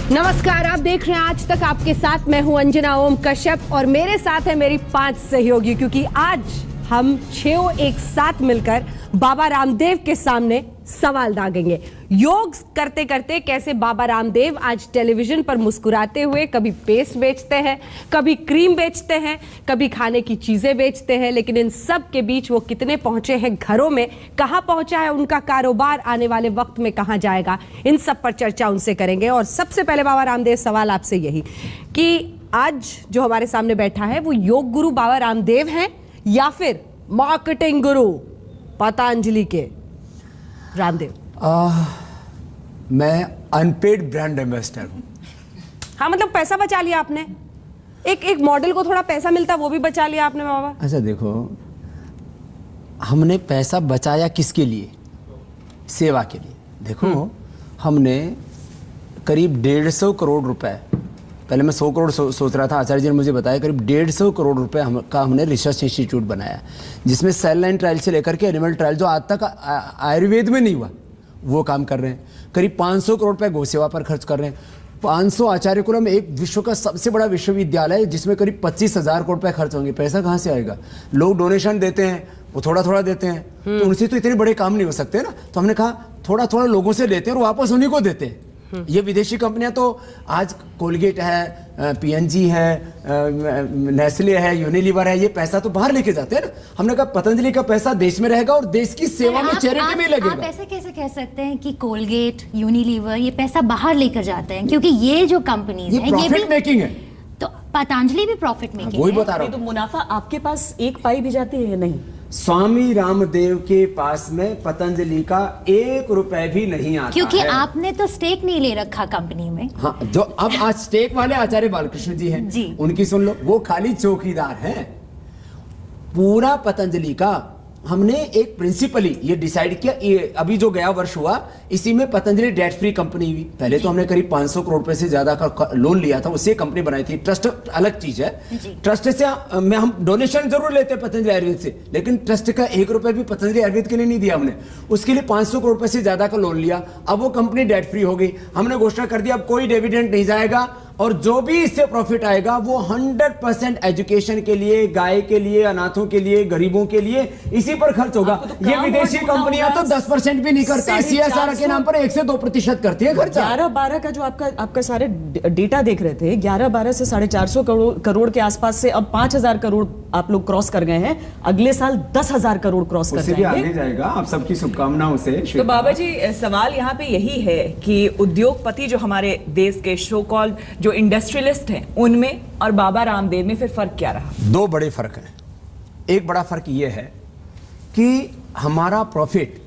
नमस्कार, आप देख रहे हैं आज तक आपके साथ। मैं हूं अंजना ओम कश्यप और मेरे साथ है मेरी 5 सहयोगी, क्योंकि आज हम 6 एक साथ मिलकर बाबा रामदेव के सामने सवाल दागेंगे। योग करते करते कैसे बाबा रामदेव आज टेलीविजन पर मुस्कुराते हुए कभी पेस्ट बेचते हैं, कभी क्रीम बेचते हैं, कभी खाने की चीजें बेचते हैं, लेकिन इन सब के बीच वो कितने पहुंचे हैं घरों में, कहां पहुंचा है उनका कारोबार, आने वाले वक्त में कहां जाएगा, इन सब पर चर्चा उनसे करेंगे। और सबसे पहले बाबा रामदेव, सवाल आपसे यही कि आज जो हमारे सामने बैठा है वो योग गुरु बाबा रामदेव हैं या फिर मार्केटिंग गुरु पतंजलि के रामदेव? मैं अनपेड ब्रांड एम्बेसडर हूं। हाँ, मतलब पैसा बचा लिया आपने। एक मॉडल को थोड़ा पैसा मिलता, वो भी बचा लिया आपने बाबा। अच्छा देखो, हमने पैसा बचाया किसके लिए? सेवा के लिए। देखो, हमने करीब 150 करोड़ रुपए, पहले मैं 100 करोड़ सोच रहा था, आचार्य जी ने मुझे बताया करीब 150 करोड़ रुपए का हमने रिसर्च इंस्टीट्यूट बनाया, जिसमें सेल लाइन ट्रायल से लेकर के एनिमल ट्रायल, जो आज तक आयुर्वेद में नहीं हुआ, वो काम कर रहे हैं। करीब 500 करोड़ रुपए गौ सेवा पर खर्च कर रहे हैं। 500 आचार्य कुलम एक विश्व का सबसे बड़ा विश्वविद्यालय है, जिसमें करीब 25,000 करोड़ रुपए खर्च होंगे। पैसा कहाँ से आएगा? लोग डोनेशन देते हैं, वो थोड़ा थोड़ा देते हैं, तो उनसे तो इतने बड़े काम नहीं हो सकते ना। तो हमने कहा थोड़ा थोड़ा लोगों से लेते हैं और वापस उन्हीं को देते हैं। ये विदेशी कंपनियां तो आज कोलगेट है, पीएनजी है, नेस्ले है, यूनिलीवर है, ये पैसा तो बाहर लेके जाते हैं ना। हमने कहा पतंजलि का पैसा देश में रहेगा और देश की सेवा में चैरिटी में लगेगा। आप ऐसे कैसे कह सकते हैं कि कोलगेट, यूनिलीवर ये पैसा बाहर लेकर जाते हैं? क्योंकि ये जो कंपनीज हैं ये भी मेकिंग है, तो पतंजलि भी प्रॉफिट मेकिंग है। वही बता रहा हूं। तो मुनाफा आपके पास एक पाई भी जाती है या नहीं? स्वामी रामदेव के पास में पतंजलि का 1 रुपए भी नहीं आता, क्योंकि है। आपने तो स्टेक नहीं ले रखा कंपनी में। हाँ, जो अब आज स्टेक वाले आचार्य बालकृष्ण जी हैं जी, उनकी सुन लो, वो खाली चौकीदार हैं। पूरा पतंजलि का हमने एक प्रिंसिपली ये डिसाइड किया, ये अभी जो गया वर्ष हुआ, इसी में पतंजलि डेट फ्री कंपनी हुई। पहले तो हमने करीब 500 करोड़ रुपए से ज्यादा का लोन लिया था, उससे कंपनी बनाई थी। ट्रस्ट अलग चीज है। ट्रस्ट से हम डोनेशन जरूर लेते हैं पतंजलि आयुर्वेद से, लेकिन ट्रस्ट का 1 रुपए भी पतंजलि आयुर्वेद के लिए नहीं दिया हमने। उसके लिए 500 करोड़ रुपए से ज्यादा का लोन लिया। अब वो कंपनी डेट फ्री हो गई। हमने घोषणा कर दिया अब कोई डिविडेंड नहीं जाएगा, और जो भी इससे प्रॉफिट आएगा वो 100% एजुकेशन के लिए, गाय के लिए, अनाथों के लिए, गरीबों के लिए इसी पर खर्च होगा। ये विदेशी कंपनियां तो 10% भी नहीं करती, सीएसआर के नाम पर 1 से 2% करती है खर्चा। 11-12 का जो आपका सारे डेटा देख रहे थे, 11-12 से 450 करोड़ के आसपास से अब 5,000 करोड़ आप लोग क्रॉस कर गए हैं। अगले साल 10,000 करोड़ क्रॉस कर जाएंगे। आगे जाएगा। आप सबकी शुभकामनाओं से। तो बाबा जी, सवाल यहाँ पे यही है कि उद्योगपति जो हमारे देश के शो कॉल्ड जो इंडस्ट्रियलिस्ट हैं, उनमें और बाबा रामदेव में फिर फर्क क्या रहा? 2 बड़े फर्क हैं। एक बड़ा फर्क यह है कि हमारा प्रॉफिट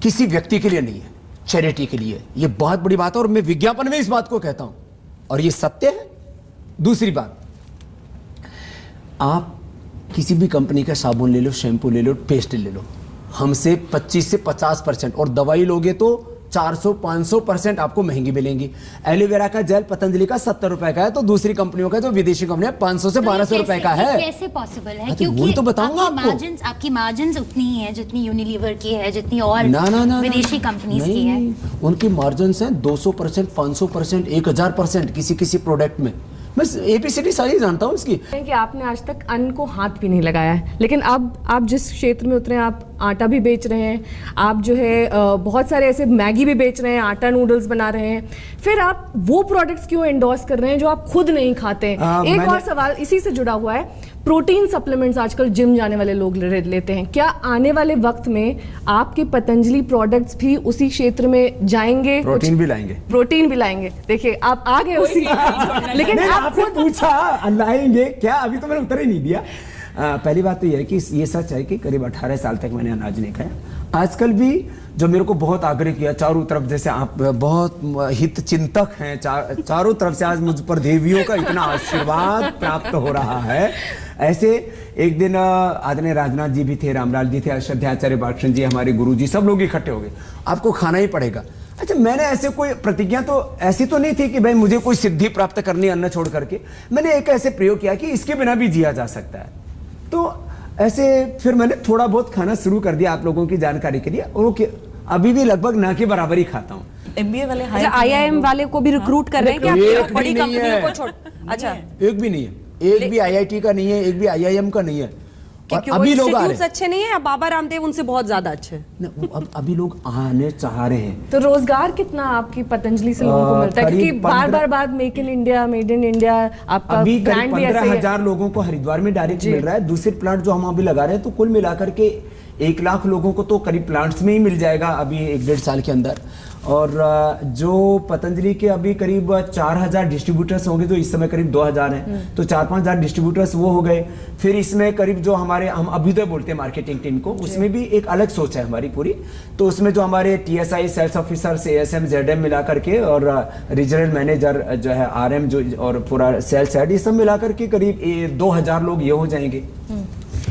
किसी व्यक्ति के लिए नहीं है, चैरिटी के लिए। यह बहुत बड़ी बात है और मैं विज्ञापन में इस बात को कहता हूं और यह सत्य है। दूसरी बात, आप किसी भी कंपनी का साबुन ले लो, शैम्पू ले लो, पेस्ट ले लो, हमसे 25 से 50% और दवाई लोगे तो 400-500% आपको महंगी मिलेंगी। एलोवेरा का जेल पतंजलि का 70 रुपए का है, तो दूसरी कंपनियों का जो विदेशी कंपनियां 500 से 1200 रुपए का है। कैसे पॉसिबल है? क्योंकि तो बताऊंगा आपकी मार्जिन उतनी ही है जितनी यूनिलीवर की है, जितनी और विदेशी कंपनीज की है। उनकी मार्जिन है 200%, 500%, 1000% किसी प्रोडक्ट में। मैं एबीसीडी सारी जानता हूँ इसकी। कि आपने आज तक अन्न को हाथ भी नहीं लगाया है, लेकिन अब आप जिस क्षेत्र में उतरे, आप आटा भी बेच रहे हैं, आप जो है बहुत सारे ऐसे मैगी भी बेच रहे हैं, आटा नूडल्स बना रहे हैं, फिर आप वो प्रोडक्ट्स क्यों एंडोर्स कर रहे हैं जो आप खुद नहीं खाते? एक और सवाल इसी से जुड़ा हुआ है, प्रोटीन सप्लीमेंट्स आजकल जिम जाने वाले लोग लेते हैं, क्या आने वाले वक्त में आपके पतंजलि प्रोडक्ट्स भी उसी क्षेत्र में जाएंगे? प्रोटीन भी लाएंगे। देखिए, आप आ गए उसी लेकिन आपने पूछा लाएंगे क्या, अभी तो मैंने उत्तर ही नहीं दिया। पहली बात तो यह है कि ये सच है कि करीब 18 साल तक मैंने अनाज नहीं खाया। आजकल भी जो मेरे को बहुत आग्रह किया चारों तरफ, जैसे आप बहुत हित चिंतक हैं, चारों तरफ से आज मुझ पर देवियों का इतना आशीर्वाद प्राप्त हो रहा है। ऐसे एक दिन आदरणीय राजनाथ जी भी थे, रामलाल जी थे, श्रद्धाचार्य बालकृष्ण जी, हमारे गुरु जी, सब लोग इकट्ठे हो गए, आपको खाना ही पड़ेगा। अच्छा, मैंने ऐसे कोई प्रतिज्ञा तो ऐसी तो नहीं थी कि भाई मुझे कोई सिद्धि प्राप्त करनी है अन्न छोड़ करके। मैंने एक ऐसे प्रयोग किया कि इसके बिना भी जिया जा सकता है। तो ऐसे फिर मैंने थोड़ा बहुत खाना शुरू कर दिया आप लोगों की जानकारी के लिए। ओके, अभी भी लगभग ना के बराबर ही खाता हूँ। MBA वाले hire अच्छा, किए हैं IIM लोग। वाले को भी रिक्रूट कर रहे हैं कि एक आप भी बड़ी नहीं कंपनियों है। को छोड़। अच्छा, एक भी नहीं है, एक भी IIT का नहीं है, एक भी IIM का नहीं है। और क्यों अभी लोग आ रहे इंस्टीट्यूट्स अच्छे नहीं है या बाबा रामदेव उनसे बहुत ज्यादा अच्छे हैं? हैं। अब अभी लोग आने चाह रहे हैं। तो रोजगार कितना आपकी पतंजलि से लोगों को मिलता है? करीब क्योंकि बार 15 बार make in India, made in India, आपका अभी ब्रांड करीब भी ऐसे ही है। 15,000 लोगों को हरिद्वार में डायरेक्ट मिल रहा है। दूसरे प्लांट जो हम अभी लगा रहे हैं, तो कुल मिलाकर के 1 लाख लोगों को तो करीब प्लांट्स में ही मिल जाएगा अभी 1-1.5 साल के अंदर। और जो पतंजलि के अभी करीब 4,000 डिस्ट्रीब्यूटर्स होंगे, जो इस समय करीब 2,000 हैं, तो 4-5,000 डिस्ट्रीब्यूटर्स वो हो गए। फिर इसमें करीब जो हमारे, हम अभ्युदय बोलते हैं मार्केटिंग टीम को, उसमें भी एक अलग सोच है हमारी पूरी। तो उसमें जो हमारे TSI sales officers, ASM, ZM मिला करके, और रीजनल मैनेजर जो है RM जो, और पूरा सेल्स हेड, ये सब मिला करके करीब 2,000 लोग ये हो जाएंगे।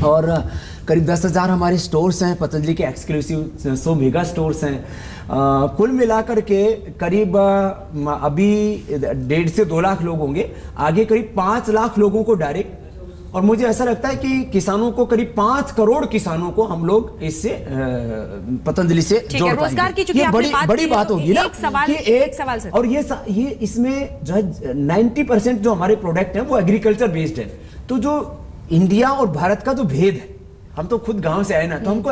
और करीब 10,000 हमारे स्टोर्स हैं, पतंजलि के एक्सक्लूसिव 100 मेगा स्टोर्स हैं। कुल मिलाकर के करीब अभी 1.5 से 2 लाख लोग होंगे, आगे करीब 5 लाख लोगों को डायरेक्ट। और मुझे ऐसा लगता है कि किसानों को, करीब 5 करोड़ किसानों को हम लोग इससे पतंजलि से ठीक है, जोड़ रोजगार पाएंगे। की चूंकि ये आपने बड़ी बात बड़ी की है, बात तो होगी ना एक सवाल- कि एक सवाल सर। और ये इसमें जो है 90% जो हमारे प्रोडक्ट हैं वो एग्रीकल्चर बेस्ड है। तो जो इंडिया और भारत का जो भेद है, हम तो खुद गांव से आए ना, तो हमको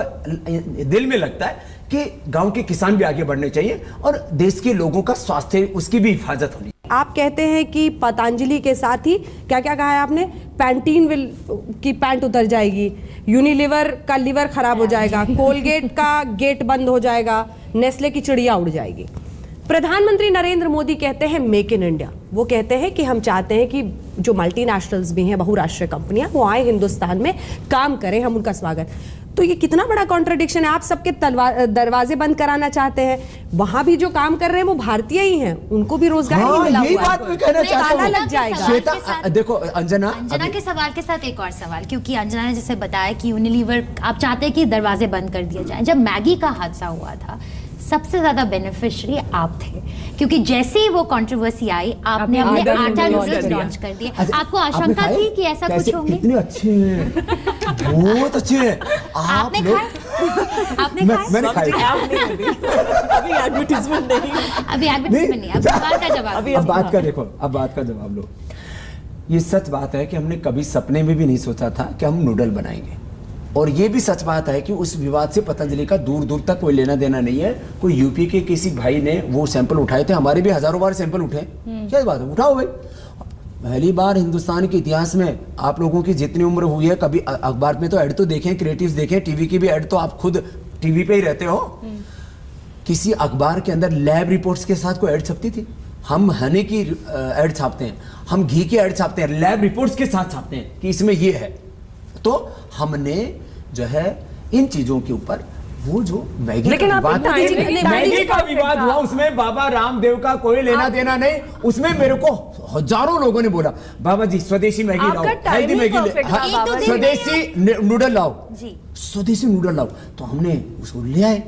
दिल में लगता है कि गांव के किसान भी आगे बढ़ने चाहिए और देश के लोगों का स्वास्थ्य, उसकी भी हिफाजत होनी। आप कहते हैं कि पतंजलि के साथ ही क्या क्या कहा है आपने, पैंटीन की पैंट उतर जाएगी, यूनिलीवर का लीवर खराब हो जाएगा, कोलगेट का गेट बंद हो जाएगा, नेस्ले की चिड़िया उड़ जाएगी। प्रधानमंत्री नरेंद्र मोदी कहते हैं मेक इन इंडिया। वो कहते हैं कि हम चाहते हैं कि जो मल्टीनेशनल्स भी हैं, बहुराष्ट्रीय कंपनियां, वो आए हिंदुस्तान में काम करें, हम उनका स्वागत। तो ये कितना बड़ा कॉन्ट्रडिक्शन है। आप सबके दरवाजे बंद कराना चाहते हैं, वहां भी जो काम कर रहे हैं वो भारतीय ही हैं, उनको भी रोजगार ही मिला यही हुआ है। बात मैं कहना मैं चाहता ताला हूँ। लग जाएगा। श्वेता, के साथ- देखो अंजना के सवाल के साथ एक और सवाल, क्योंकि अंजना ने जैसे बताया कि यूनिलीवर आप चाहते हैं कि दरवाजे बंद कर दिए जाएं। जब मैगी का हादसा हुआ था, सबसे ज्यादा बेनिफिशियरी आप थे, क्योंकि जैसे ही वो कंट्रोवर्सी आई, आपने अपने आटा नूडल्स लॉन्च कर दिए। अच्छा, आपको आपने आशंका खाए? थी कि ऐसा कैसे? कुछ होंगे? कितने अच्छे हैं, बहुत अच्छे हैं। आपने लोग- खाए? आपने खाए? मैंने खाए। अभी एडवर्टीजमेंट नहीं। अभी एडवर्टाइजमेंट नहीं, अब सवाल का जवाब। अब बात का देखो, अब बात का जवाब लो। ये सच बात है कि हमने कभी सपने में भी नहीं सोचा था कि हम नूडल बनाएंगे। और ये भी सच बात है कि उस विवाद से पतंजलि का दूर दूर तक कोई लेना देना नहीं है। कोई यूपी के किसी भाई ने वो सैंपल उठाए थे, हमारे भी हजारों बार सैंपल उठे। क्या बात है, उठाओ भाई। पहली बार हिंदुस्तान के इतिहास में आप लोगों की जितनी उम्र हुई है, कभी अखबार में तो ऐड तो देखें, क्रिएटिव्स देखें, टीवी की भी ऐड, तो आप खुद टीवी पे ही रहते हो। किसी अखबार के अंदर लैब रिपोर्ट्स के साथ कोई ऐड छपती थी? हम हनी की ऐड छापते हैं, हम घी की ऐड छापते हैं, लैब रिपोर्ट्स के साथ छापते हैं कि इसमें ये है। तो हमने जो है इन चीजों के ऊपर वो जो मैगी लेकिन का आप विवाद, timing- मैगी का विवाद हुआ, उसमें बाबा रामदेव का कोई लेना देना नहीं। उसमें मेरे को हजारों लोगों ने बोला, बाबा जी स्वदेशी मैगी लाओ, आपका हेल्दी timing मैगी perfect था, बाबा जी। स्वदेशी नूडल लाओ, जी। स्वदेशी नूडल लाओ। तो हमने उसको ले आए।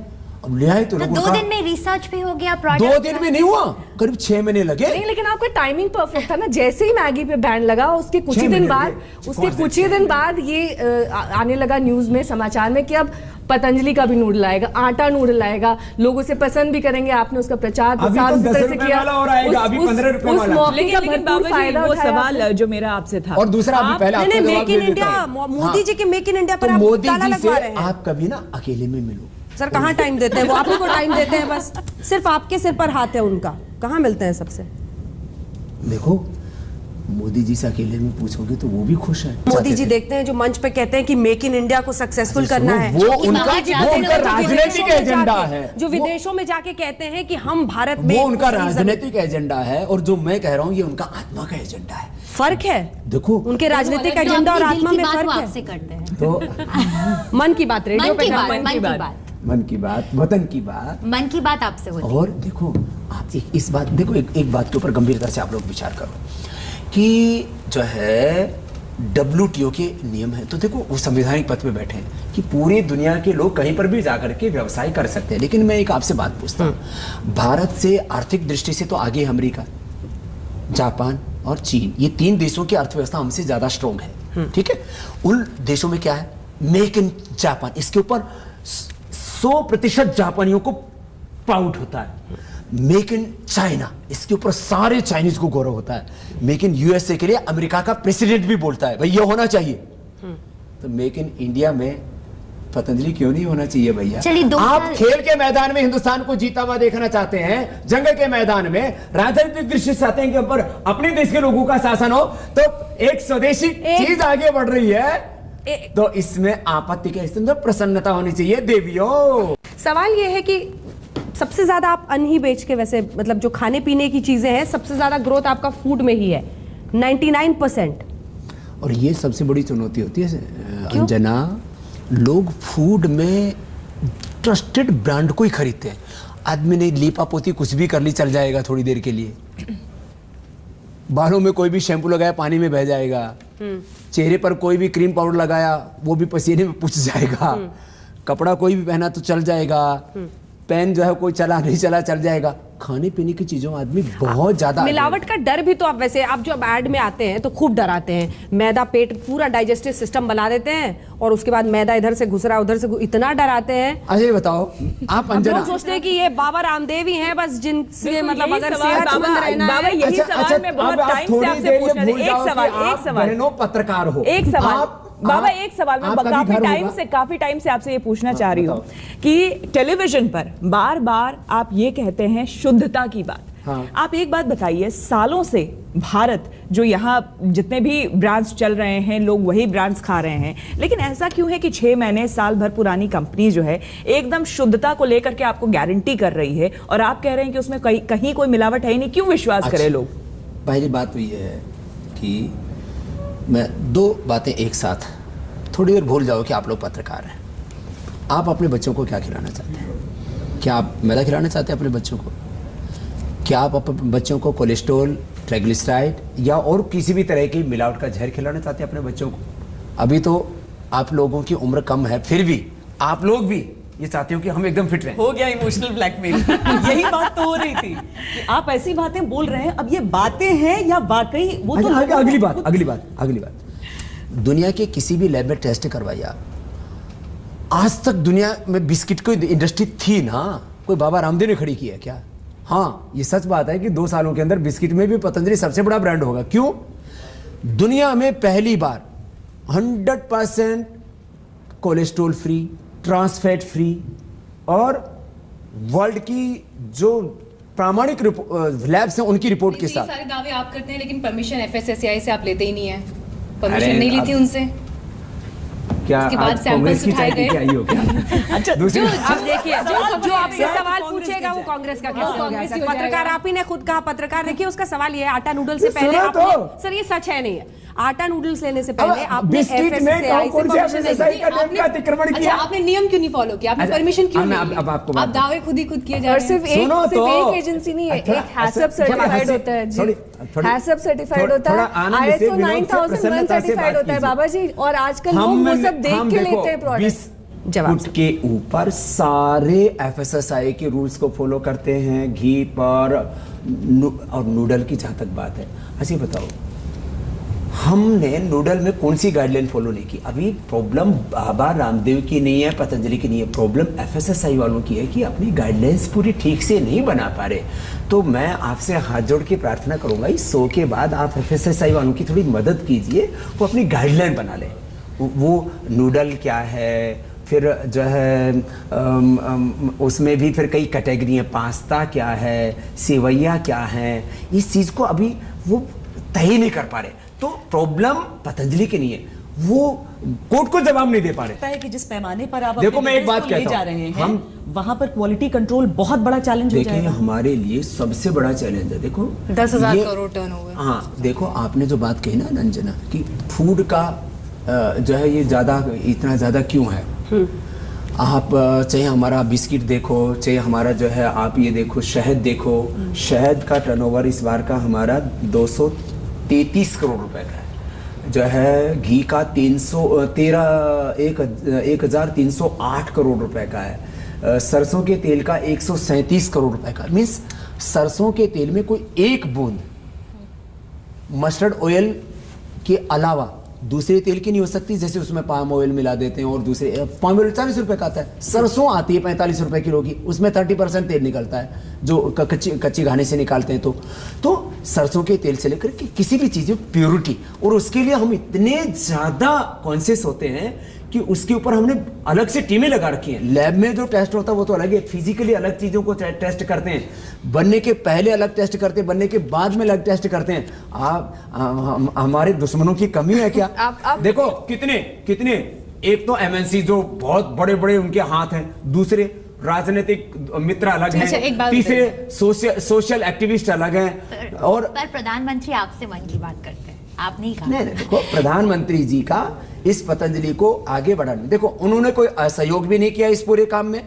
अब ले आए तो तो लोगों 2 का दिन में रिसर्च भी हो गया, 2 प्रोडक्ट दिन में नहीं हुआ, करीब 6 महीने लगे। नहीं, लेकिन आपका टाइमिंग परफेक्ट था ना। जैसे ही मैगी पे बैन लगा, उसके कुछ ही 6 दिन महीने बाद लगे। उसके कुछ ही दिन बाद ये आने लगा न्यूज में, समाचार में, कि अब पतंजलि का भी नूडल आएगा, आटा नूडल आएगा, लोग उसे पसंद भी करेंगे। आपने उसका प्रचार अभी प्रसार तो उसी 10 तरह से रुपए किया। वाला और आएगा, अभी 15 रुपए उस वाला। मौके का लेकिन भरपूर बाबा जी, फायदा वो उठाया सवाल आपने। जो मेरा आपसे था, और दूसरा अभी पहले आपका नहीं, जवाब मेक इन दे देता इंडिया, हूं। मोदी जी के मेक इन इंडिया पर तो आप मोदी ताला जी लगवा से रहे हैं। आप कभी ना अकेले में मिलो। सर कहाँ टाइम देते हैं वो? आप ही को टाइम देते हैं बस, सिर्फ आपके सिर पर हाथ है उनका। कहाँ मिलते हैं सबसे? देखो, मोदी जी से अकेले में पूछोगे तो वो भी खुश है। मोदी जी देखते हैं जो मंच पे कहते हैं कि मेक इन इंडिया को सक्सेसफुल करना है, वो कि उनका बाहर जाते वो लोग उनका जो राजनीतिक एजेंडा है। जो विदेशों में जाके कहते हैं कि हम भारत में वो उनका सही राजनीतिक एजेंडा है, और जो मैं कह रहा हूँ ये उनका आत्मा का एजेंडा है। फर्क है। देखो, उनके राजनीतिक जो एजेंडा और अपनी दिल आत्मा की में बात वो फर्क आपसे है। करते हैं। तो मन की बात रेडियो मन पे की करते बात, हैं। मन की बात, मन की बात, वतन की बात। मन की बात आपसे होती है। और देखो, आप इस बात देखो, एक बात के ऊपर गंभीरता से आप लोग विचार करो कि जो है WTO के नियम है। तो देखो, वो संवैधानिक पद पे बैठे हैं कि पूरी दुनिया के लोग कहीं पर भी जाकर के व्यवसाय कर सकते हैं। लेकिन मैं एक आपसे बात पूछता हूँ, भारत से आर्थिक दृष्टि से तो आगे अमेरिका, जापान और चीन, ये 3 देशों की अर्थव्यवस्था हमसे ज्यादा स्ट्रॉन्ग है। ठीक है, उन देशों में क्या है, मेक इन जापान, इसके ऊपर 100% जापानियों को प्राउड होता है। मेक इन चाइना, इसके ऊपर सारे चाइनीज को गौरव होता है। मेक इन यूएसए के लिए अमेरिका का प्रेसिडेंट भी बोलता है भाई ये होना चाहिए। तो मेक इन इंडिया में पतंजलि क्यों नहीं होना चाहिए भैया? चलिए, आप खेल के मैदान में हिंदुस्तान को जीता हुआ देखना चाहते हैं, जंग के मैदान में राजनीतिक दृष्टि से चाहते हैं कि ऊपर अपने देश के लोगों का शासन हो, तो एक स्वदेशी चीज आगे बढ़ रही है, तो इसमें आपत्ति के हिस्से में प्रसन्नता होनी चाहिए देवियों। सवाल ये है कि सबसे ज्यादा आप अन्न ही बेच के, वैसे मतलब जो खाने पीने की चीजें हैं, सबसे ज्यादा ग्रोथ आपका फूड में ही है 99%। और ये सबसे बड़ी चुनौती होती है अंजना, लोग फूड में ट्रस्टेड ब्रांड को ही खरीदते हैं। आदमी ने लीपा पोती कुछ भी कर ली, चल जाएगा थोड़ी देर के लिए, बालों में कोई भी शैम्पू लगाया पानी में बह जाएगा, चेहरे पर कोई भी क्रीम पाउडर लगाया वो भी पसीने में पुछ जाएगा, कपड़ा कोई भी पहना तो चल जाएगा, पेन जो है कोई चला नहीं चला चल जाएगा। खाने पीने की चीजों में आदमी बहुत ज्यादा मिलावट का डर भी तो आप, वैसे आप जो ऐड में आते हैं तो खूब डराते हैं, मैदा पेट पूरा डाइजेस्टिव सिस्टम बना देते हैं और उसके बाद मैदा इधर से घुस रहा है उधर से इतना डराते हैं। अच्छा बताओ आप अंजना, लोग सोचते हैं कि ये बाबा रामदेव ही हैं बस जिनसे मतलब अगर सवाल सेहतमंद रहना बाबा है। यही सवाल मैं बहुत टाइम से आपसे पूछना था। एक सवाल पत्रकार हो, एक सवाल बाबा, एक सवाल मैं काफी टाइम से आपसे ये पूछना चाह रही हूँ कि टेलीविजन पर बार बार आप ये कहते हैं शुद्धता की बात। हाँ। आप एक बात बताइए, सालों से भारत जो यहाँ जितने भी ब्रांड्स चल रहे हैं लोग वही ब्रांड्स खा रहे हैं, लेकिन ऐसा क्यों है कि 6 महीने साल भर पुरानी कंपनी जो है एकदम शुद्धता को लेकर के आपको गारंटी कर रही है और आप कह रहे हैं कि उसमें कहीं कोई मिलावट है ही नहीं, क्यों विश्वास करें लोग? पहली बात तो ये है कि मैं दो बातें एक साथ, थोड़ी देर भूल जाओ कि आप लोग पत्रकार हैं। आप अपने बच्चों को क्या खिलाना चाहते हैं? क्या आप मैदा खिलाना चाहते हैं अपने बच्चों को? क्या आप अपने बच्चों को कोलेस्ट्रॉल, ट्राइग्लिसराइड या और किसी भी तरह की मिलावट का जहर खिलाना चाहते हैं अपने बच्चों को? अभी तो आप लोगों की उम्र कम है, फिर भी आप लोग भी ये चाहते हो कि हम एकदम फिट रहें। हो गया इमोशनल ब्लैकमेल। यही बात तो हो रही थी कि आप ऐसी बातें बोल रहे हैं, अब ये बातें हैं या वाकई वो तो अगली बात दुनिया के किसी भी लैब में टेस्ट करवाइए आप, आज तक दुनिया में बिस्किट की इंडस्ट्री थी ना, कोई बाबा रामदेव ने खड़ी की है क्या? हाँ, ये सच बात है कि 2 सालों के अंदर बिस्किट में भी पतंजलि सबसे बड़ा ब्रांड होगा। क्यों? दुनिया में पहली बार 100% कोलेस्ट्रॉल फ्री, ट्रांसफैट फ्री और वर्ल्ड की जो प्रामाणिक लैब्स हैं उनकी रिपोर्ट के साथ। सारे दावे आप करते हैं लेकिन परमिशन एफएसएसएआई से आप लेते ही नहीं है, परमिशन नहीं ली थी उनसे। क्या उसके बाद सैंपल्स उठाए गए? अच्छा, जो आप देखिए, जो आपसे सवाल पूछेगा वो कांग्रेस का कैसे हो गया? पत्रकार आप ही ने खुद कहा, पत्रकार देखिए उसका सवाल ये है, आटा नूडल से पहले आपने, सर ये सच है नहीं है, आटा नूडल्स लेने से पहले आपने एफएसएसएआई से परमिशन अच्छा, आपने नियम क्यों नहीं फॉलो किया? आपने परमिशन क्यों नहीं ली? आप दावे खुद किए जा और रहे हैं। सिर्फ एक एजेंसी नहीं है, एक हैसअप सर्टिफाइड होता है जी, हैसअप सर्टिफाइड होता है, ISO 9001 सर्टिफाइड होता है बाबा जी, और आजकल लोग वो सब देख के लेते हैं प्रोडक्ट। जवाब के ऊपर सारे एफएसएसआई के रूल्स को फॉलो करते हैं, घी पर और नूडल की जहां तक बात है। अच्छा बताओ, हमने नूडल में कौन सी गाइडलाइन फॉलो नहीं की? अभी प्रॉब्लम बाबा रामदेव की नहीं है, पतंजलि की नहीं है, प्रॉब्लम एफएसएसआई वालों की है कि अपनी गाइडलाइंस पूरी ठीक से नहीं बना पा रहे। तो मैं आपसे हाथ जोड़ के प्रार्थना करूंगा, इस शो के बाद आप एफएसएसआई वालों की थोड़ी मदद कीजिए, वो अपनी गाइडलाइन बना ले। वो नूडल क्या है, फिर जो है उसमें भी फिर कई कैटेगरी हैं, पास्ता क्या है, सेवैया क्या है, इस चीज़ को अभी वो तय नहीं कर पा रहे। तो प्रॉब्लम पतंजलि की नहीं है, वो कोर्ट को जवाब नहीं दे पा रहे। है कि जिस पैमाने पर आप देखो मैं एक बात कहता जा रहे हैं, हम वहां पर क्वालिटी कंट्रोल बहुत बड़ा चैलेंज हो जाएगा। हमारे लिए सबसे बड़ा चैलेंज है, देखो 10,000 करोड़ टर्नओवर। हाँ देखो, आपने जो बात कही ना अंजना कि फूड का जो है ये इतना ज्यादा क्यों है? आप चाहे हमारा बिस्किट देखो, चाहे हमारा जो है आप ये देखो शहद देखो, शहद का टर्नओवर इस बार का हमारा 233 करोड़ रुपए का है, जो है घी का 1,308 करोड़ रुपए का है, सरसों के तेल का 137 करोड़ रुपए का। मीन्स सरसों के तेल में कोई एक बूंद मस्टर्ड ऑयल के अलावा दूसरे तेल की नहीं हो सकती, जैसे उसमें पाम ऑयल मिला देते हैं और दूसरे पाम ऑयल 40 रुपए का आता है, सरसों आती है 45 रुपए किलो की, उसमें 30% तेल निकलता है जो कच्ची घाने से निकालते हैं। तो सरसों के तेल से लेकर के किसी भी चीज़ में प्योरिटी, और उसके लिए हम इतने ज़्यादा कॉन्शियस होते हैं कि उसके ऊपर हमने अलग से टीमें लगा रखी हैं। लैब में जो टेस्ट होता है वो तो अलग है, फिजिकली अलग चीज़ों को टेस्ट करते हैं, बनने के पहले अलग टेस्ट करते हैं, बनने के बाद में अलग टेस्ट करते हैं। हमारे दुश्मनों की कमी है क्या? आप देखो कितने एक तो एमएनसी जो बहुत बड़े बड़े उनके हाथ हैं, दूसरे राजनीतिक मित्र अलग हैं, तीसरे सोशल एक्टिविस्ट अलग हैं, और पर प्रधानमंत्री आपसे मन की बात करते हैं, आप नहीं कहा। नहीं, देखो प्रधानमंत्री जी का इस पतंजलि को आगे बढ़ाने, देखो उन्होंने कोई असहयोग भी नहीं किया इस पूरे काम में,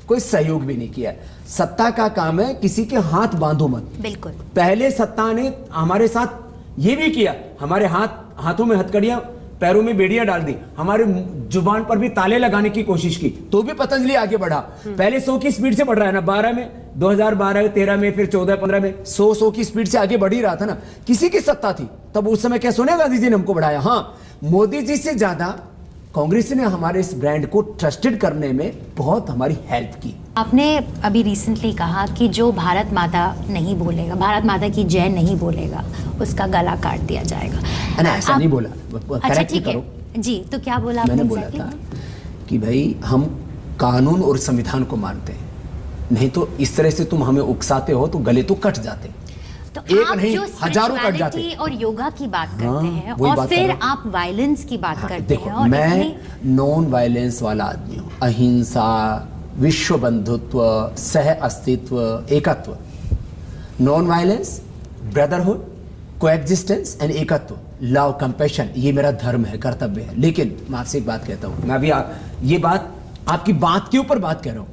कोई सहयोग भी नहीं किया। सत्ता का काम है किसी के हाथ बांधो मत। बिल्कुल। पहले सत्ता ने हमारे साथ ये भी किया, हमारे हाथों में हथकड़ियां, पैरों में बेड़ियां डाल दी, हमारे जुबान पर भी ताले लगाने की कोशिश की, तो भी पतंजलि आगे बढ़ा। पहले 100 की स्पीड से बढ़ रहा है ना, 12 में, 2012, 13 में, फिर 14, 15 में 100 की स्पीड से आगे बढ़ ही रहा था ना। किसी की सत्ता थी तब, उस समय क्या सोनिया गांधी जी ने हमको बढ़ाया? हाँ, मोदी जी से ज्यादा कांग्रेस ने हमारे इस ब्रांड को ट्रस्टेड करने में बहुत हमारी हेल्प की। आपने अभी रिसेंटली कहा कि जो भारत माता नहीं बोलेगा, भारत माता की जय नहीं बोलेगा, उसका गला काट दिया जाएगा। ऐसा नहीं बोला, अच्छा ठीक है जी, तो क्या बोला आपने? मैंने बोला था कि भाई हम कानून और संविधान को मानते हैं, नहीं तो इस तरह से तुम हमें उकसाते हो तो गले तो कट जाते, तो एक आप नहीं जो हजारों कट जाते। और योगा की बात करते हैं और फिर आप वायलेंस की बात करते हैं। और मैं नॉन वायलेंस वाला आदमी हूँ, अहिंसा, विश्व बंधुत्व, सह अस्तित्व, एकत्व, non violence, brotherhood, coexistence and एकत्व, लव, कंपैशन, ये मेरा धर्म है, कर्तव्य है। लेकिन मैं आपसे एक बात कहता हूँ, मैं अभी ये बात आपकी बात के ऊपर बात कह रहा हूँ।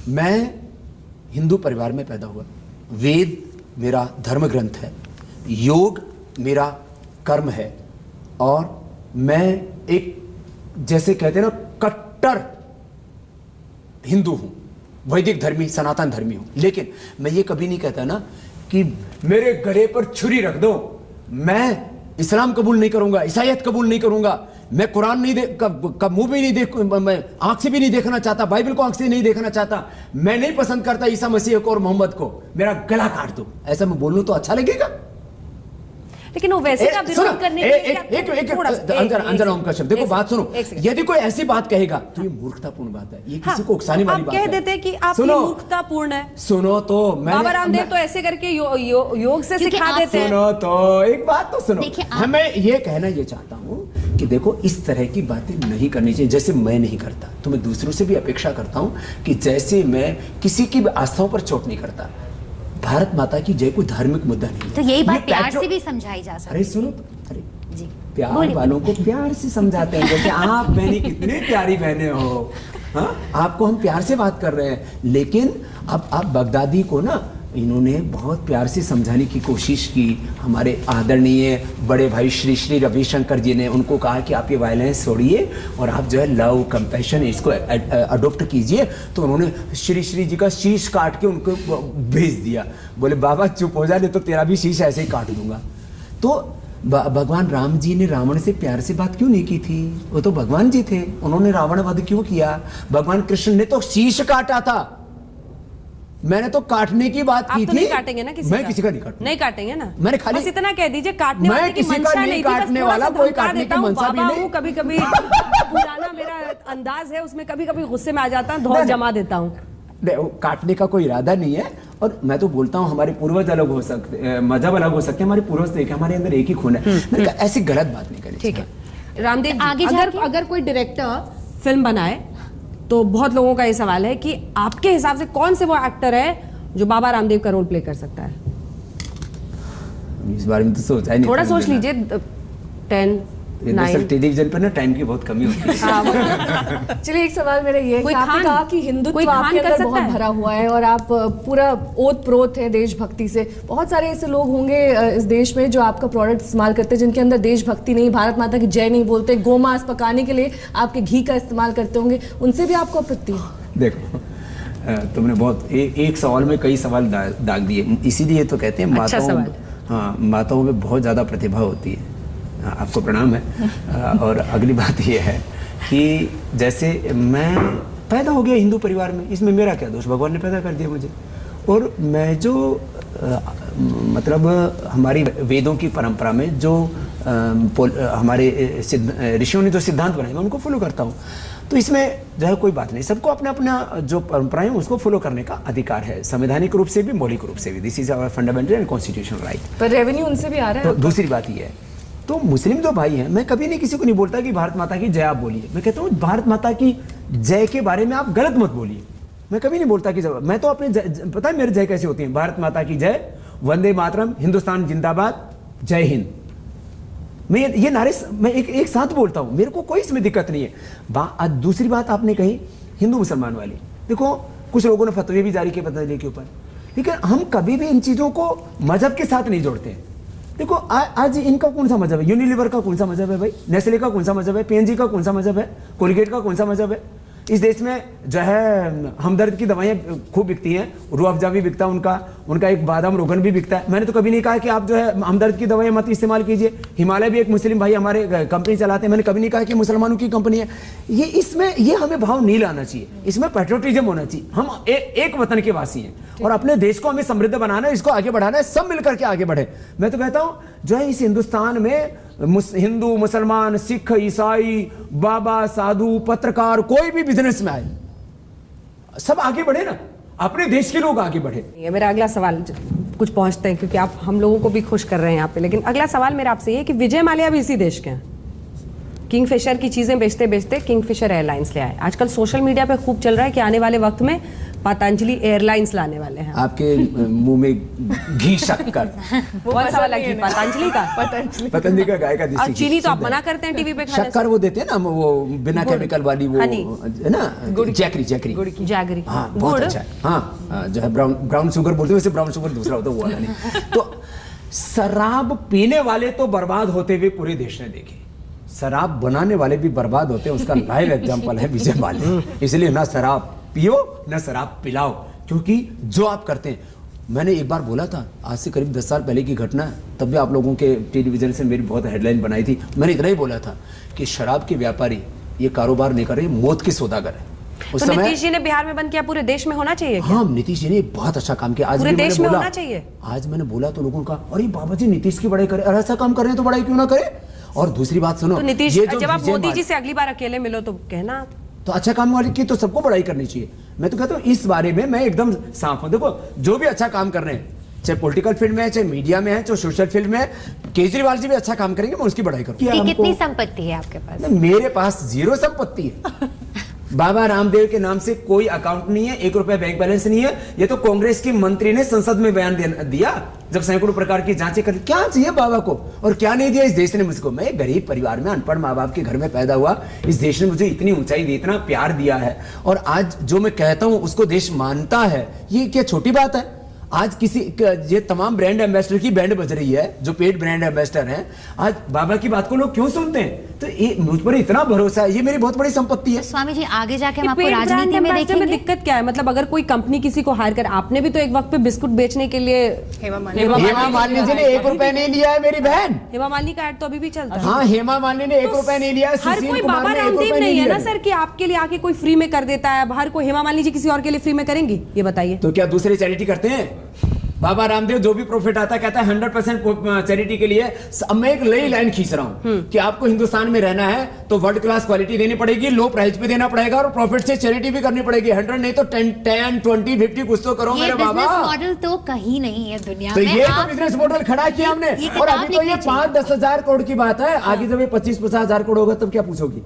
मैं हिंदू परिवार में पैदा हुआ, वेद मेरा धर्म ग्रंथ है, योग मेरा कर्म है, और मैं एक जैसे कहते हैं ना कट्टर हिंदू हूं, वैदिक धर्मी, सनातन धर्मी हूं। लेकिन मैं ये कभी नहीं कहता ना कि मेरे गले पर छुरी रख दो, मैं इस्लाम कबूल नहीं करूंगा, ईसाईयत कबूल नहीं करूंगा, मैं कुरान नहीं मुंह भी नहीं देख, मैं आंख से भी नहीं देखना चाहता, बाइबल को आंख से नहीं देखना चाहता, मैं नहीं पसंद करता ईसा मसीह को और मोहम्मद को, मेरा गला काट दो, ऐसा मैं बोलूं तो अच्छा लगेगा? लेकिन वो वैसे का विरोध करने के लिए अंजना ओम कश्यप, देखो बात सुनो, यदि कोई ऐसी बात कहेगा तो ये मूर्खतापूर्ण बात है, ये किसी को उकसाने वाली बात है। आप कह देते कि आप मूर्खतापूर्ण है। सुनो तो बाबा रामदेव तो ऐसे करके योग से सिखा देते हैं। सुनो तो एक बात तो सुनो, मैं ये कहना ये चाहता हूँ कि देखो इस तरह की बातें नहीं करनी चाहिए, जैसे मैं नहीं करता तो मैं दूसरों से भी अपेक्षा करता हूँ कि जैसे मैं किसी की आस्थाओं पर चोट नहीं करता। भारत माता की जय कोई धार्मिक मुद्दा नहीं है, तो यही बात प्यार से भी समझाई जा सकती है। अरे सुनो, अरे जी, प्यार वालों को प्यार से समझाते हैं, जैसे आप मेरी कितनी प्यारी बहनें हो, हाँ, आपको हम प्यार से बात कर रहे हैं। लेकिन अब आप बगदादी को ना इन्होंने बहुत प्यार से समझाने की कोशिश की। हमारे आदरणीय बड़े भाई श्री श्री रविशंकर जी ने उनको कहा कि आप ये वायलेंस छोड़िए और आप जो है लव, कंपैशन इसको अडॉप्ट कीजिए। तो उन्होंने श्री श्री जी का शीश काट के उनको भेज दिया, बोले बाबा चुप हो जा, नहीं तो तेरा भी शीश ऐसे ही काट दूंगा। तो भगवान राम जी ने रावण से प्यार से बात क्यों नहीं की थी? वो तो भगवान जी थे, उन्होंने रावण वध क्यों किया? भगवान कृष्ण ने तो शीश काटा था, मैंने तो काटने की बात की तो थी। नहीं काटेंगे ना किसी मैं का? किसी का नहीं काटूंगा। नहीं काटेंगे ना, मैंने खाली बस इतना कह दीजिए काटने मैं वाले की किसी का मंशा नहीं नहीं थी, काटने बस वाला, थोड़ा सा कोई धमका काटने की देता हूं। मंशा भी बाबा नहीं। हूं, कभी कभी पुराना मेरा अंदाज है, उसमें कभी कभी गुस्से में आ जाता हूं, धौल जमा देता हूं। काटने का कोई इरादा नहीं है। और मैं तो बोलता हूँ हमारे पूर्वज अलग हो सकते, मजहब अलग हो सकते हैं, हमारे पूर्वज देखे, हमारे अंदर एक ही खून है। मैंने कहा ऐसी गलत बात नहीं करनी। ठीक है रामदेव, आगे अगर कोई डायरेक्टर फिल्म बनाए तो बहुत लोगों का ये सवाल है कि आपके हिसाब से कौन से वो एक्टर है जो बाबा रामदेव का रोल प्ले कर सकता है? इस बारे में तो सोचा ही नहीं। थोड़ा सोच लीजिए। 10, 9 टेलीविजन पर ना टाइम की बहुत कमी होती है। चलिए एक सवाल मेरा ये है कोई कि आपने खान- कहा कि हिंदुत्व कोई खान आपके कर अंदर सकता बहुत है? भरा हुआ है और आप पूरा ओत प्रोत है देशभक्ति से। बहुत सारे ऐसे लोग होंगे इस देश में जो आपका प्रोडक्ट इस्तेमाल करते हैं जिनके अंदर देशभक्ति नहीं, भारत माता की जय नहीं बोलते, गोमांस पकाने के लिए आपके घी का इस्तेमाल करते होंगे, उनसे भी आपको आपत्ति है? देखो तुमने बहुत एक सवाल में कई सवाल दाग दिए, इसीलिए तो कहते हैं अच्छा माताओं, सवाल। हाँ, माताओं में बहुत ज़्यादा प्रतिभा होती है। आपको प्रणाम है। और अगली बात यह है कि जैसे मैं पैदा हो गया हिंदू परिवार में, इसमें मेरा क्या दोष, भगवान ने पैदा कर दिया मुझे। और मैं जो मतलब हमारी वेदों की परंपरा में जो हमारे ऋषियों ने जो सिद्धांत बनाए मैं उनको फॉलो करता हूँ। तो इसमें जो है कोई बात नहीं, सबको अपना अपना जो परंपराएं उसको फॉलो करने का अधिकार है, संवैधानिक रूप से भी मौलिक रूप से भी। This is our fundamental and constitutional right. पर रेवेन्यू उनसे भी आ रहा है। तो दूसरी बात ये है, तो मुस्लिम जो भाई हैं, मैं कभी नहीं किसी को नहीं बोलता कि भारत माता की जय आप बोलिए। मैं कहता हूँ भारत माता की जय के बारे में आप गलत मत बोलिए। मैं कभी नहीं बोलता कि मैं तो अपने पता है मेरी जय कैसे होती है, भारत माता की जय, वंदे मातरम, हिंदुस्तान जिंदाबाद, जय हिंद। मैं ये नारे मैं एक साथ बोलता हूं, मेरे को कोई इसमें दिक्कत नहीं है। दूसरी बात आपने कही हिंदू मुसलमान वाली, देखो कुछ लोगों ने फतवे भी जारी किए पतंजलि के ऊपर, ठीक है। हम कभी भी इन चीजों को मजहब के साथ नहीं जोड़ते हैं। देखो आज इनका कौन सा मजहब है, यूनिलीवर का कौन सा मजहब है भाई, नेस्ले का कौन सा मजहब है, पीएनजी का कौन सा मजहब है, कोलगेट का कौन सा मजहब है। इस देश में जो है हमदर्द की दवाइयाँ खूब बिकती हैं, रूह अफ़ज़ा भी बिकता है उनका एक बादाम रोगन भी बिकता है। मैंने तो कभी नहीं कहा कि आप जो है हमदर्द की दवाइयाँ मत इस्तेमाल कीजिए। हिमालय भी एक मुस्लिम भाई हमारे कंपनी चलाते हैं, मैंने कभी नहीं कहा कि मुसलमानों की कंपनी है। ये हमें भाव नहीं लाना चाहिए, इसमें पेट्रोटिज्म होना चाहिए। हम एक वतन के वासी हैं और अपने देश को हमें समृद्ध बनाना है, इसको आगे बढ़ाना है, सब मिलकर के आगे बढ़े। मैं तो कहता हूँ जो है इस हिंदुस्तान में हिंदू, मुसलमान, सिख, ईसाई, बाबा, साधु, पत्रकार, कोई भी बिजनेस में आए, सब आगे बढ़े ना, अपने देश के लोग आगे बढ़े। ये मेरा अगला सवाल कुछ पहुंचते हैं क्योंकि आप हम लोगों को भी खुश कर रहे हैं यहाँ पे, लेकिन अगला सवाल मेरा आपसे ये है कि विजय माल्या भी इसी देश के हैं। किंगफिशर की चीजें बेचते बेचते किंगफिशर एयरलाइंस ले आए। आजकल सोशल मीडिया पे खूब चल रहा है कि आने वाले वक्त में पतंजलि एयरलाइंस लाने वाले हैं। आपके मुंह में घी शक्कर कौन सा वाला घी, पतंजलि का? पतंजलि का गाय का देसी और चीनी तो आप मना करते हैं टीवी पे खाने से। शक्कर वो देते हैं ना, वो बिना केमिकल वाली, वो है ना, जैगरी। हाँ बहुत अच्छा है। हाँ जो है ब्राउन शुगर बोलते हैं, वैसे ब्राउन शुगर दूसरा होता है, वो वाला नहीं। तो शराब पीने वाले तो बर्बाद होते हुए पूरे देश ने देखे, शराब बनाने वाले भी बर्बाद होते हैं। उसका लाइव एग्जांपल है विजय माल्या। इसलिए ना शराब पियो ना शराब पिलाओ, क्योंकि जो आप करते हैं, मैंने एक बार बोला था, आज से करीब 10 साल पहले की घटना है, तब भी आप लोगों के टेलीविजन से मेरी बहुत हेडलाइन बनाई थी। मैंने इतना ही बोला था कि शराब के व्यापारी ये कारोबार नहीं कर रहे, मौत के सौदागर है। उस समय नीतीश जी ने बिहार में बंद किया, पूरे देश में होना चाहिए क्या? हाँ, नीतीश जी ने बहुत अच्छा काम किया। आज पूरे देश में होना चाहिए। आज मैंने बोला तो लोगों का, अरे बाबा जी नीतीश की बड़ाई करे, अरे ऐसा काम कर रहे हैं तो बड़ाई क्यों ना करे। और दूसरी बात सुनो, तो नीतीश जब आप मोदी जी से अगली बार अकेले मिलो तो कहना, तो अच्छा काम वाले की तो सबको बड़ाई करनी चाहिए। मैं तो कहता हूँ इस बारे में मैं एकदम साफ हूं। देखो जो भी अच्छा काम कर रहे हैं, चाहे पॉलिटिकल फील्ड में है, चाहे मीडिया में है, चाहे सोशल फील्ड में है, केजरीवाल जी भी अच्छा काम करेंगे, मैं उसकी बड़ाई करूंगा। कितनी संपत्ति है आपके पास? मेरे पास 0 संपत्ति है। बाबा रामदेव के नाम से कोई अकाउंट नहीं है, 1 रुपया बैंक बैलेंस नहीं है। ये तो कांग्रेस के मंत्री ने संसद में बयान दिया जब सैकड़ों प्रकार की जांचें कर, क्या चाहिए बाबा को और क्या नहीं दिया इस देश ने मुझको। मैं एक गरीब परिवार में अनपढ़ माँ बाप के घर में पैदा हुआ, इस देश ने मुझे इतनी ऊंचाई दी, इतना प्यार दिया है, और आज जो मैं कहता हूं उसको देश मानता है। ये क्या छोटी बात है? आज ये तमाम ब्रांड एम्बेसडर की बैंड बज रही है, जो पेड ब्रांड एम्बेसडर हैं, आज बाबा की बात को लोग क्यों सुनते हैं? तो ये मुझ पर इतना भरोसा है, ये मेरी बहुत बड़ी संपत्ति है। स्वामी जी आगे जाके हम आपको राजनीति में देखेंगे। दिक्कत क्या है? मतलब अगर कोई कंपनी किसी को हायर कर, आपने भी तो एक वक्त पे बिस्कुट बेचने के लिए हेमा मालिनी जी ने 1 रुपया नहीं लिया है मेरी बहन। हेमा मालिनी का ऐड तो अभी भी चलता है। हाँ, हेमा मालिनी ने 1 रुपया नहीं लिया है। हर कोई बाबा रामदेव नहीं है ना सर कि आपके लिए आके कोई फ्री में कर देता है। हर कोई हेमा मालिनी जी किसी और के लिए फ्री में करेंगी? ये बताइए। तो क्या दूसरे चैरिटी करते हैं? बाबा रामदेव जो भी प्रॉफिट आता है कहता है 100% चैरिटी के लिए। अब मैं एक नई लाइन खींच रहा हूं कि आपको हिंदुस्तान में रहना है तो वर्ल्ड क्लास क्वालिटी देनी पड़ेगी, लो प्राइस पे देना पड़ेगा और प्रॉफिट से चैरिटी भी करनी पड़ेगी। 100 नहीं तो 10, 20, 50 कुछ तो करो मेरे बाबा। ये बिजनेस मॉडल तो कहीं नहीं है दुनिया में। तो ये तो बिजनेस मॉडल खड़ा किया हमने, और अभी तो ये 5-10 हजार करोड़ की बात है। आगे जब ये 25-50 हजार करोड़ होगा तब क्या पूछोगी?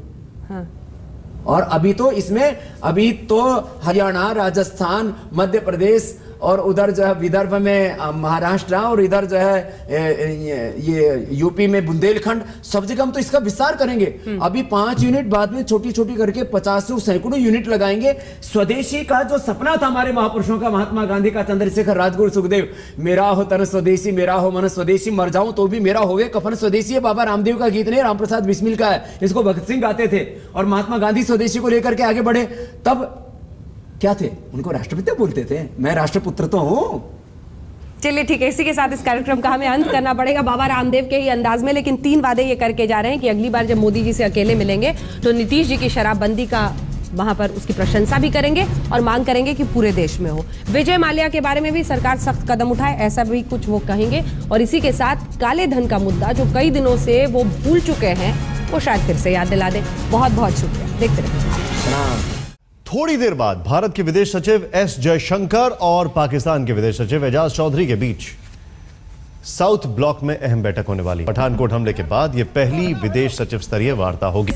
और अभी तो इसमें हरियाणा, राजस्थान, मध्य प्रदेश और उधर जो है विदर्भ में महाराष्ट्र और इधर जो है ये यूपी में बुंदेलखंड, सब जगह हम तो इसका विस्तार करेंगे। अभी 5 यूनिट, बाद में छोटी छोटी करके 50 सैकड़ों यूनिट लगाएंगे। स्वदेशी का जो सपना था हमारे महापुरुषों का, महात्मा गांधी का, चंद्रशेखर, राजगुरु, सुखदेव, मेरा हो तन स्वदेशी, मेरा हो मन स्वदेशी, मर जाऊं तो भी मेरा होवे कफन स्वदेशी। है बाबा रामदेव का गीत नहीं, रामप्रसाद बिस्मिल का है। इसको भगत सिंह गाते थे और महात्मा गांधी स्वदेशी को लेकर के आगे बढ़े। तब क्या थे? उनको राष्ट्रपिता बोलते थे। मैं राष्ट्रपुत्र तो हूं, चलिए ठीक है, इसी के साथ इस कार्यक्रम का हमें अंत करना पड़ेगा बाबा रामदेव के ही अंदाज में। लेकिन 3 वादे ये करके जा रहे हैं कि अगली बार जब मोदी जी से अकेले मिलेंगे तो नीतीश जी की शराबबंदी का वहां पर उसकी प्रशंसा भी करेंगे और मांग करेंगे कि पूरे देश में हो। विजय माल्या के बारे में भी सरकार सख्त कदम उठाए, ऐसा भी कुछ वो कहेंगे। और इसी के साथ काले धन का मुद्दा जो कई दिनों से वो भूल चुके हैं, वो शायद फिर से याद दिला दें। बहुत बहुत शुक्रिया, देखते रहिए। थोड़ी देर बाद भारत के विदेश सचिव एस जयशंकर और पाकिस्तान के विदेश सचिव एजाज चौधरी के बीच साउथ ब्लॉक में अहम बैठक होने वाली। पठानकोट हमले के बाद यह पहली विदेश सचिव स्तरीय वार्ता होगी।